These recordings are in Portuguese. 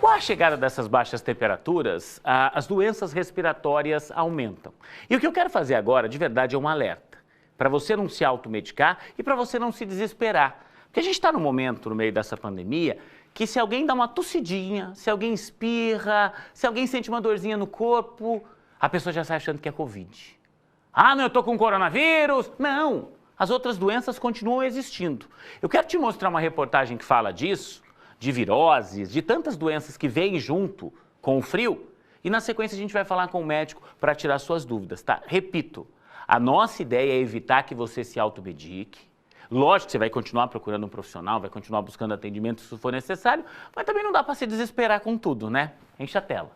Com a chegada dessas baixas temperaturas, as doenças respiratórias aumentam. E o que eu quero fazer agora, de verdade, é um alerta. Para você não se automedicar e para você não se desesperar. Porque a gente está num momento, no meio dessa pandemia, que se alguém dá uma tossidinha, se alguém espirra, se alguém sente uma dorzinha no corpo, a pessoa já sai achando que é Covid. Ah, não, eu tô com coronavírus. Não, as outras doenças continuam existindo. Eu quero te mostrar uma reportagem que fala disso, de viroses, de tantas doenças que vêm junto com o frio. E na sequência a gente vai falar com o médico para tirar suas dúvidas, tá? Repito, a nossa ideia é evitar que você se automedique. Lógico que você vai continuar procurando um profissional, vai continuar buscando atendimento se for necessário, mas também não dá para se desesperar com tudo, né? Enche a tela.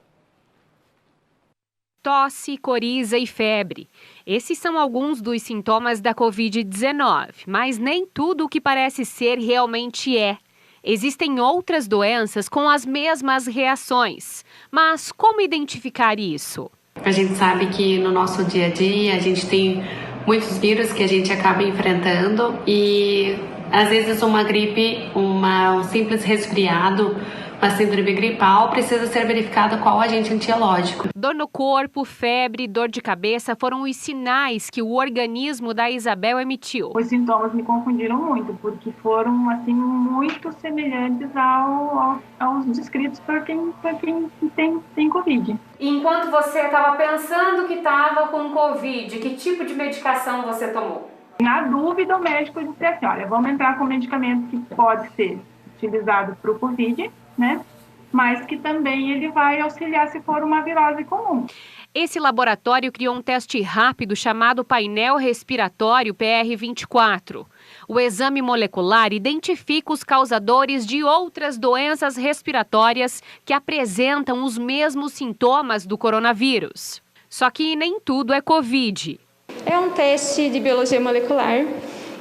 Tosse, coriza e febre. Esses são alguns dos sintomas da Covid-19, mas nem tudo o que parece ser realmente é. Existem outras doenças com as mesmas reações. Mas como identificar isso? A gente sabe que no nosso dia a dia a gente tem muitos vírus que a gente acaba enfrentando e às vezes uma gripe, um simples resfriado, uma síndrome gripal precisa ser verificada qual agente antialógico. Dor no corpo, febre, dor de cabeça foram os sinais que o organismo da Isabel emitiu. Os sintomas me confundiram muito, porque foram assim muito semelhantes aos descritos por quem tem Covid. Enquanto você estava pensando que estava com Covid, que tipo de medicação você tomou? Na dúvida, o médico disse assim, olha, vamos entrar com medicamento que pode ser utilizado para o Covid, né? Mas que também ele vai auxiliar se for uma virose comum. Esse laboratório criou um teste rápido chamado painel respiratório PR24. O exame molecular identifica os causadores de outras doenças respiratórias que apresentam os mesmos sintomas do coronavírus. Só que nem tudo é Covid. É um teste de biologia molecular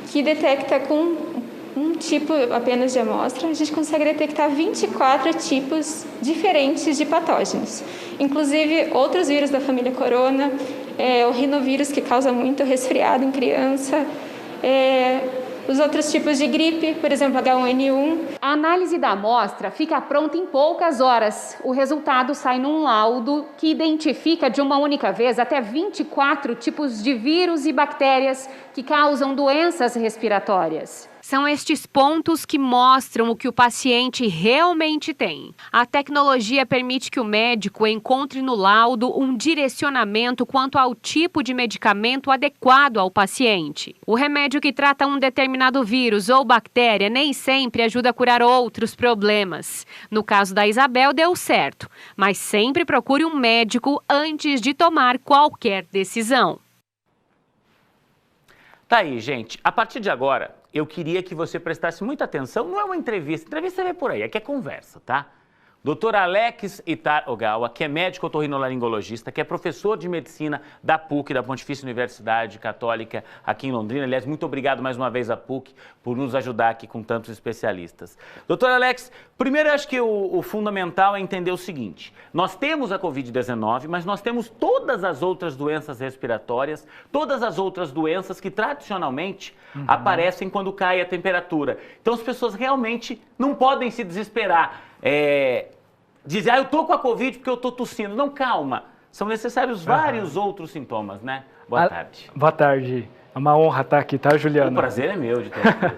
que detecta com um tipo apenas de amostra, a gente consegue detectar 24 tipos diferentes de patógenos. Inclusive, outros vírus da família corona, o rinovírus, que causa muito resfriado em criança, os outros tipos de gripe, por exemplo, H1N1. A análise da amostra fica pronta em poucas horas. O resultado sai num laudo que identifica de uma única vez até 24 tipos de vírus e bactérias que causam doenças respiratórias. São estes pontos que mostram o que o paciente realmente tem. A tecnologia permite que o médico encontre no laudo um direcionamento quanto ao tipo de medicamento adequado ao paciente. O remédio que trata um determinado vírus ou bactéria nem sempre ajuda a curar outros problemas. No caso da Isabel, deu certo, mas sempre procure um médico antes de tomar qualquer decisão. Tá aí, gente. A partir de agora, eu queria que você prestasse muita atenção. Não é uma entrevista. Entrevista você vê por aí, aqui é conversa, tá? Dr. Alex Itar Ogawa, que é médico otorrinolaringologista, que é professor de medicina da PUC, da Pontifícia Universidade Católica aqui em Londrina. Aliás, muito obrigado mais uma vez à PUC por nos ajudar aqui com tantos especialistas. Dr. Alex, primeiro eu acho que o fundamental é entender o seguinte. Nós temos a Covid-19, mas nós temos todas as outras doenças respiratórias, todas as outras doenças que tradicionalmente aparecem quando cai a temperatura. Então as pessoas realmente não podem se desesperar. Dizer, eu tô com a Covid porque eu tô tossindo. Não, calma. São necessários vários outros sintomas, né? Boa tarde. Boa tarde. É uma honra estar aqui, tá, Juliana? O prazer é meu de ter aqui.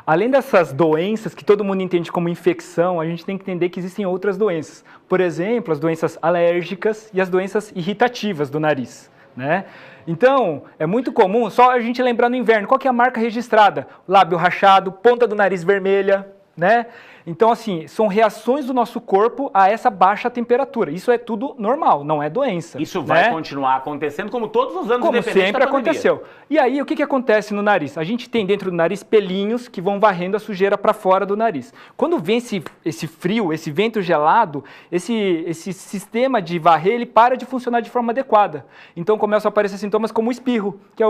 Além dessas doenças que todo mundo entende como infecção, a gente tem que entender que existem outras doenças. Por exemplo, as doenças alérgicas e as doenças irritativas do nariz, né? Então, é muito comum, só a gente lembrar no inverno, qual que é a marca registrada? Lábio rachado, ponta do nariz vermelha, né? Então, assim, são reações do nosso corpo a essa baixa temperatura. Isso é tudo normal, não é doença. Isso vai continuar acontecendo como todos os anos, como sempre aconteceu. E aí, o que acontece no nariz? A gente tem dentro do nariz pelinhos que vão varrendo a sujeira para fora do nariz. Quando vem esse frio, esse vento gelado, esse sistema de varrer, ele para de funcionar de forma adequada. Então, começam a aparecer sintomas como o espirro, que é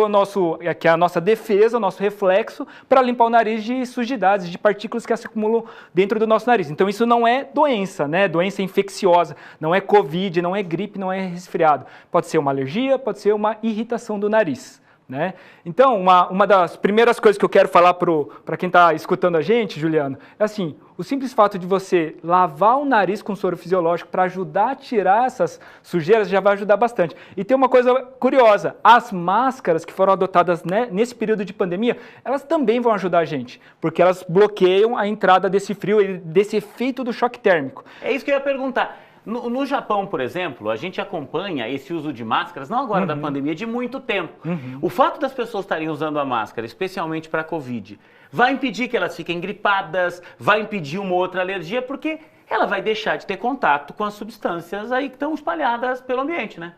a nossa defesa, o nosso reflexo, para limpar o nariz de sujidades, de partículas que se acumulam dentro do nosso nariz. Então isso não é doença, né? Doença infecciosa, não é Covid, não é gripe, não é resfriado. Pode ser uma alergia, pode ser uma irritação do nariz, né? Então, uma das primeiras coisas que eu quero falar para quem está escutando a gente, Juliano, é assim, o simples fato de você lavar o nariz com soro fisiológico para ajudar a tirar essas sujeiras já vai ajudar bastante. E tem uma coisa curiosa, as máscaras que foram adotadas, né, nesse período de pandemia, elas também vão ajudar a gente, porque elas bloqueiam a entrada desse frio e desse efeito do choque térmico. É isso que eu ia perguntar. No Japão, por exemplo, a gente acompanha esse uso de máscaras, não agora da pandemia, de muito tempo. O fato das pessoas estarem usando a máscara, especialmente para a Covid, vai impedir que elas fiquem gripadas, vai impedir uma outra alergia, porque ela vai deixar de ter contato com as substâncias aí que estão espalhadas pelo ambiente, né?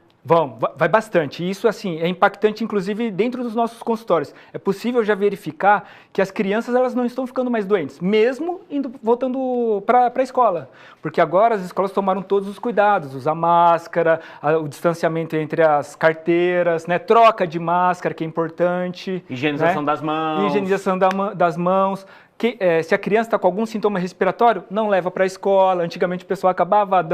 Vai bastante. E isso, assim, é impactante, inclusive, dentro dos nossos consultórios. É possível já verificar que as crianças elas não estão ficando mais doentes, mesmo voltando para a escola. Porque agora as escolas tomaram todos os cuidados, usar máscara, o distanciamento entre as carteiras, né, troca de máscara, que é importante. Higienização, né, das mãos. Higienização das mãos. Se a criança está com algum sintoma respiratório, não leva para a escola. Antigamente o pessoal acabava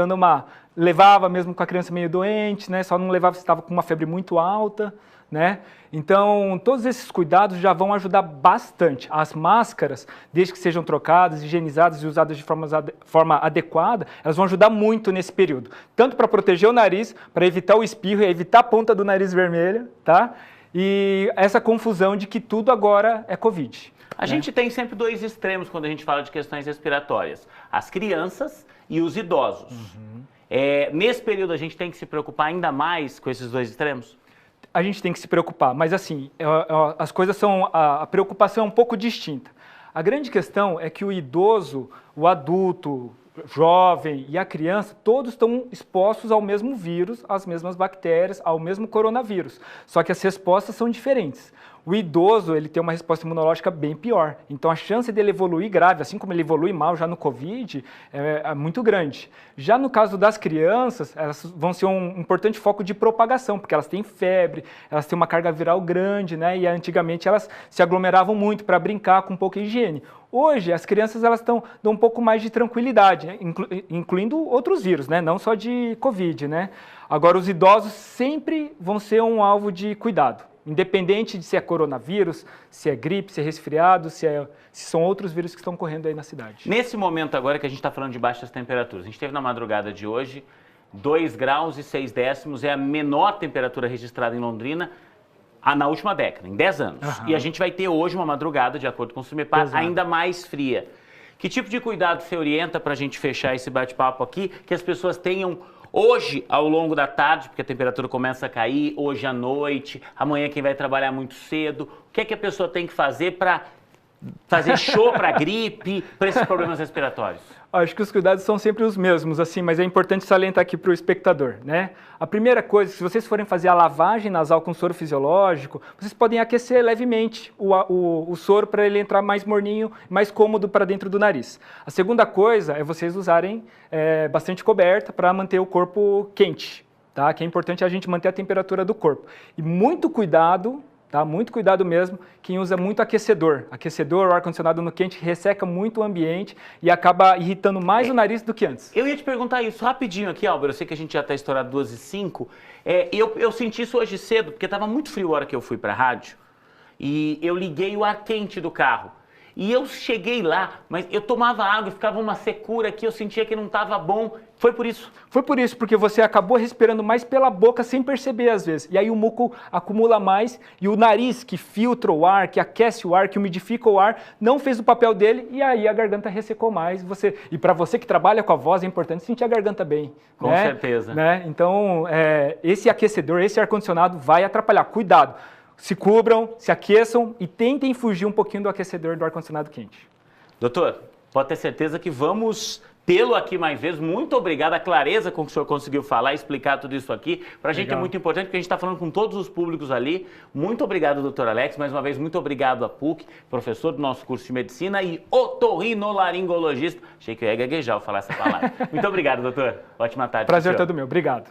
levava mesmo com a criança meio doente, né? Só não levava se estava com uma febre muito alta, né? Então, todos esses cuidados já vão ajudar bastante. As máscaras, desde que sejam trocadas, higienizadas e usadas de forma adequada, elas vão ajudar muito nesse período. Tanto para proteger o nariz, para evitar o espirro e evitar a ponta do nariz vermelha, tá? E essa confusão de que tudo agora é Covid. A gente tem sempre dois extremos quando a gente fala de questões respiratórias. As crianças e os idosos. Nesse período a gente tem que se preocupar ainda mais com esses dois extremos? A gente tem que se preocupar, mas assim, as coisas são, a preocupação é um pouco distinta. A grande questão é que o idoso, o adulto, jovem e a criança, todos estão expostos ao mesmo vírus, às mesmas bactérias, ao mesmo coronavírus. Só que as respostas são diferentes. O idoso, ele tem uma resposta imunológica bem pior. Então, a chance dele evoluir grave, assim como ele evolui mal já no Covid, é muito grande. Já no caso das crianças, elas vão ser um importante foco de propagação, porque elas têm febre, elas têm uma carga viral grande, né? E antigamente elas se aglomeravam muito para brincar com pouca higiene. Hoje, as crianças elas dão um pouco mais de tranquilidade, né? Incluindo outros vírus, né? Não só de Covid, né? Agora, os idosos sempre vão ser um alvo de cuidado. Independente de se é coronavírus, se é gripe, se é resfriado, se são outros vírus que estão correndo aí na cidade. Nesse momento agora que a gente está falando de baixas temperaturas, a gente teve na madrugada de hoje 2 graus e 6 décimos, é a menor temperatura registrada em Londrina na última década, em 10 anos. E a gente vai ter hoje uma madrugada, de acordo com o CIMEPAR, ainda mais fria. Que tipo de cuidado você orienta para a gente fechar esse bate-papo aqui, que as pessoas tenham hoje, ao longo da tarde, porque a temperatura começa a cair, hoje à noite, amanhã quem vai trabalhar muito cedo, o que é que a pessoa tem que fazer para fazer show para gripe, para esses problemas respiratórios? Acho que os cuidados são sempre os mesmos, assim, mas é importante salientar aqui para o espectador, né? A primeira coisa, se vocês forem fazer a lavagem nasal com soro fisiológico, vocês podem aquecer levemente o soro para ele entrar mais morninho, mais cômodo para dentro do nariz. A segunda coisa é vocês usarem bastante coberta para manter o corpo quente, tá? Que é importante a gente manter a temperatura do corpo. E muito cuidado, tá? Muito cuidado mesmo, quem usa muito aquecedor. Aquecedor ou ar-condicionado no quente resseca muito o ambiente e acaba irritando mais o nariz do que antes. Eu ia te perguntar isso rapidinho aqui, Álvaro, eu sei que a gente já está estourado 2h05. Eu senti isso hoje cedo, porque estava muito frio a hora que eu fui para a rádio, e eu liguei o ar quente do carro. E eu cheguei lá, mas eu tomava água e ficava uma secura aqui, eu sentia que não estava bom. Foi por isso? Foi por isso, porque você acabou respirando mais pela boca sem perceber às vezes. E aí o muco acumula mais e o nariz que filtra o ar, que aquece o ar, que umidifica o ar, não fez o papel dele e aí a garganta ressecou mais. E para você que trabalha com a voz, é importante sentir a garganta bem. Com certeza. Né? Então, esse aquecedor, esse ar-condicionado vai atrapalhar. Cuidado. Se cubram, se aqueçam e tentem fugir um pouquinho do aquecedor do ar-condicionado quente. Doutor, pode ter certeza que vamos tê-lo aqui mais vezes. Muito obrigado, a clareza com que o senhor conseguiu falar e explicar tudo isso aqui. Para a gente é muito importante, porque a gente está falando com todos os públicos ali. Muito obrigado, doutor Alex. Mais uma vez, muito obrigado a PUC, professor do nosso curso de medicina e otorrinolaringologista. Achei que eu ia gaguejar ao falar essa palavra. Muito obrigado, doutor. Ótima tarde. Prazer todo meu. Obrigado.